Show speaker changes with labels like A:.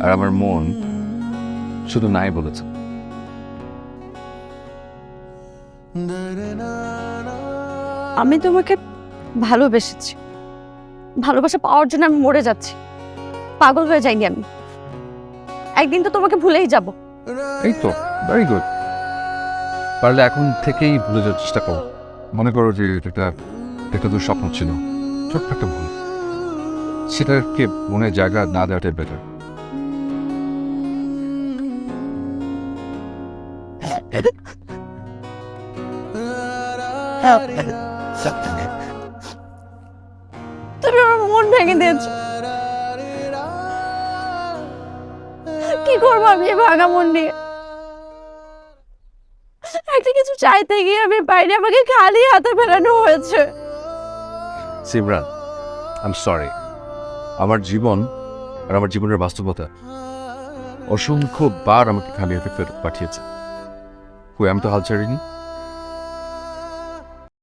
A: আর আমার মন শুধু নাই বলেছে।
B: আমি তোমাকে ভালোবেসেছি, ভালোবাসা পাওয়ার জন্য আমি মরে যাচ্ছি, পাগল হয়ে যাইনি আমি। একদিন তো তোমাকে ভুলেই যাব।
A: এই তো, ভেরি গুড। পারলে এখন থেকেই ভুলে যাওয়ার চেষ্টা করো। মনে করো যে এটা তো স্বপ্ন ছিল, ছোট্ট একটা ভুল, সেটাকে মনে জায়গা না দেওয়াটাই বেটার।
B: তুমি আমার মন ভেঙে দিয়েছো। কি করবো আমি এই ভাঙা মন নিয়ে? একটা কিছু চাইতে গিয়ে আমি বাইরে আমাকে খালি হাতে ফেরানো হয়েছে।
A: Simran, I am sorry. আমার জীবন আর আমার জীবনের বাস্তবতা অসংখ্য বার আমাকে খালি হাতে ফেরত পাঠিয়েছে। কই, আমি তো হাল ছাড়িনি।